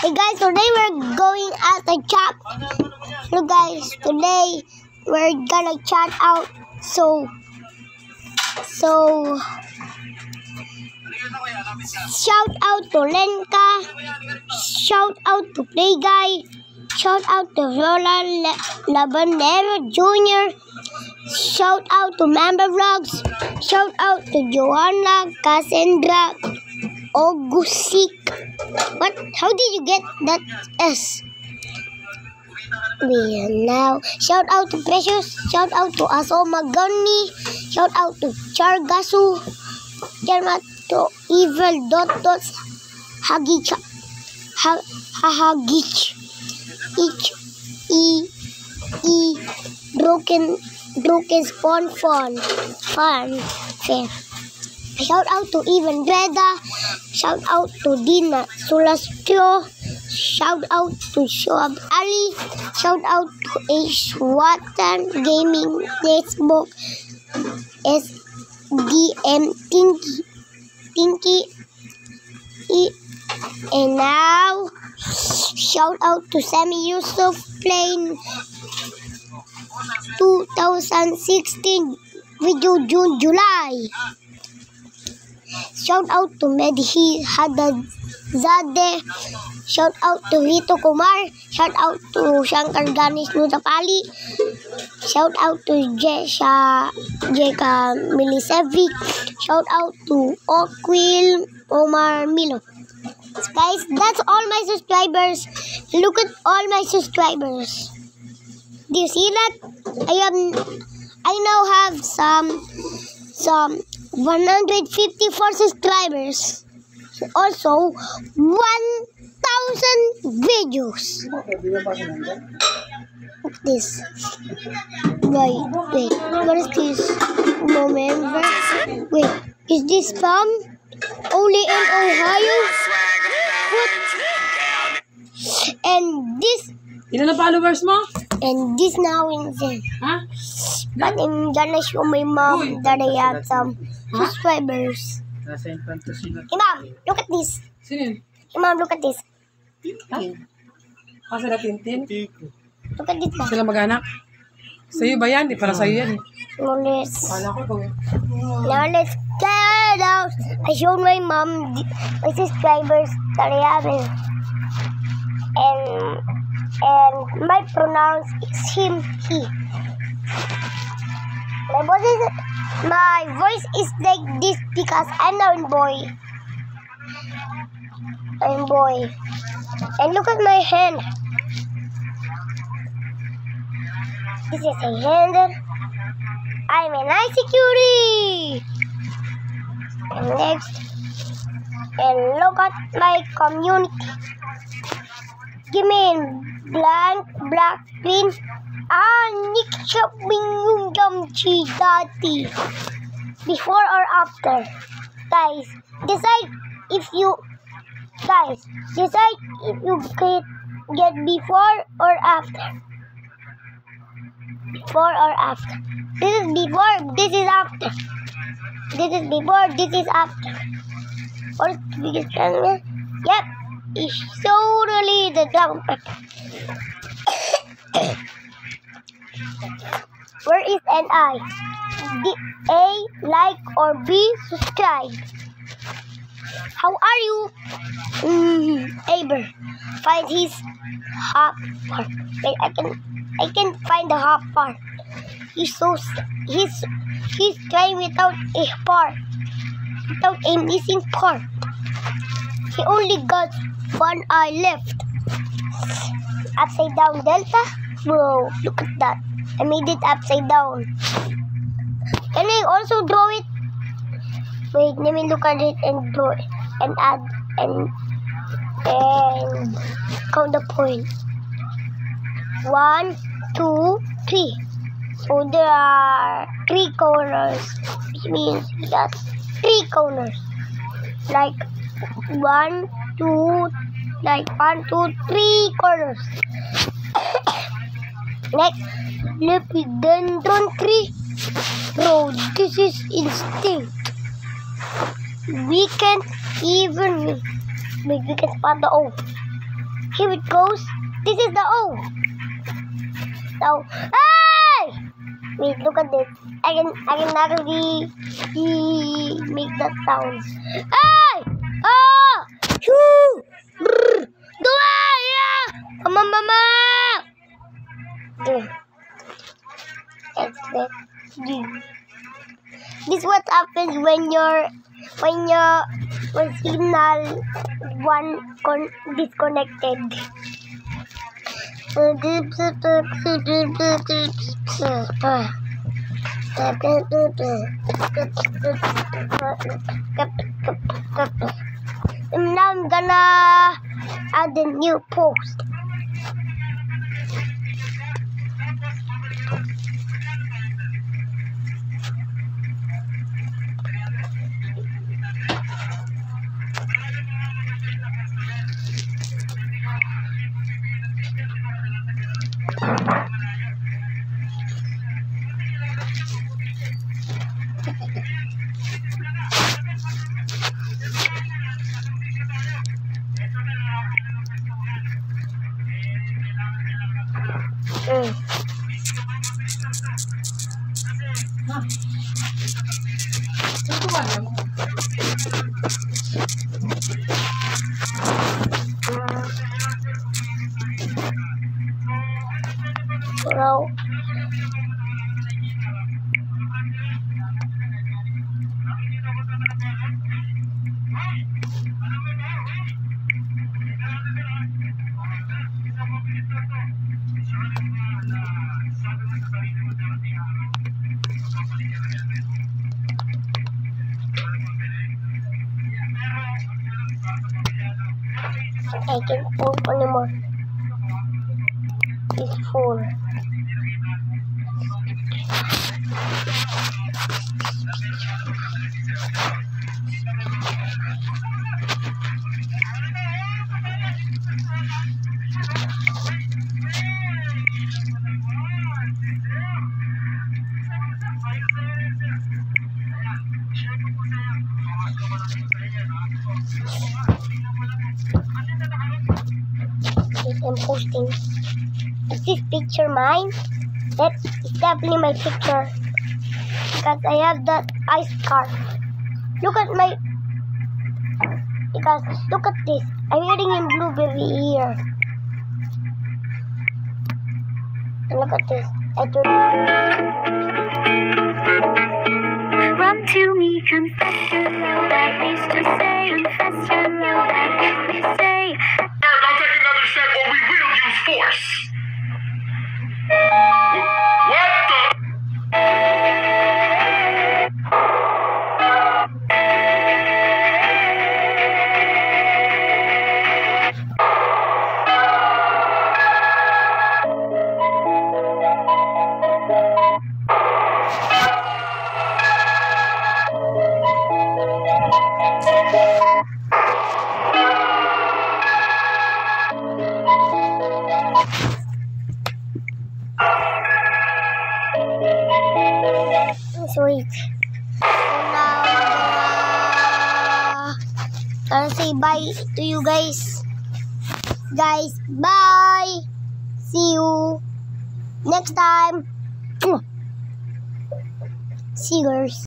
Hey guys, today we're going out to chat. So guys, today we're gonna chat out. So shout out to Lenka, shout out to Play Guy, shout out to Roland Labanero Jr., shout out to Member Vlogs, shout out to Joanna Cassandra Augustik. What? How did you get that S? Now, shout out to Precious, shout out to Asoma Gani, shout out to Chargasu, to Evil Dots, Hagich, Broken Spawn Fun. Shout out to Even Dreda, shout out to Dina Sulastio, shout out to Shoab Ali, shout out to Ace Watan Gaming, Facebook, SDM Tinky, and now shout out to Sammy Yusuf playing 2016 video July. Shout out to Medhi Hadadzade. Shout out to Rito Kumar. Shout out to Shankar Ganesh Nutapali. Shout out to Jeka Milisevic. Shout out to Okwil Omar Milo. Guys, that's all my subscribers. Look at all my subscribers. Do you see that? I now have some 154 subscribers. Also 1,000 videos. Look at this. Wait. What is this? November. Wait, is this spam? Only in Ohio? What? And this. Ilan na followers mo? And this now in Zen. Huh? But I'm gonna show my mom that I have some subscribers. Hey mom, look at this. Sino yun? Hey mom, look at this. Kasi na Tintin? Look at this mom. Sila mag-anak? Sa'yo ba yan? Di para sa'yo yan. Now ko. let's get out. I showed my mom my subscribers that I have and my pronouns is him, he. My voice is like this because I'm now a boy. I'm boy. And look at my hand. This is a hand. I'm an ICQD. And next. And look at my community. Give me blank, black, green. Nick shopping yung Jamchi dati. Before or after? Guys, decide if you get before or after. Before or after. This is before, this is after. This is before, this is after. Or biggest camera? Yep. It's totally the Dragon Pepper. Where is an I? A, like, or B, subscribe. How are you? Aber. Find his half part. Wait, I can find the half part. He's trying without a part. Without a missing part. He only got one eye left. Upside down delta? Bro, look at that. I made it upside down. Can I also draw it? Wait, let me look at it and draw it. And add and count the point. 1, 2, 3. So there are 3 corners. Which means that's 3 corners. Like 1, 2, 3 corners. Next, Lepidendron tree. Bro, this is instinct. We can't even we can spot the O. Here it goes. This is the O. Now, hey! Wait, look at this. I can actually make that sound. Hey! Ah! Shoo! Brr! Yeah! Mama! This what happens when signal one disconnected. And now I'm gonna add a new post. Wow. I can't post anymore. It's full. I'm posting. Is this picture mine? That is definitely my picture. Because I have that ice scarf. Look at this. I'm wearing in blueberry here. And look at this. Run to me, confess your love. I used to say, confess your love. I used to say. Don't take another step or we will use force. What the? Sweet. So now I'll say bye to you guys. Guys, bye. See you next time. See you guys.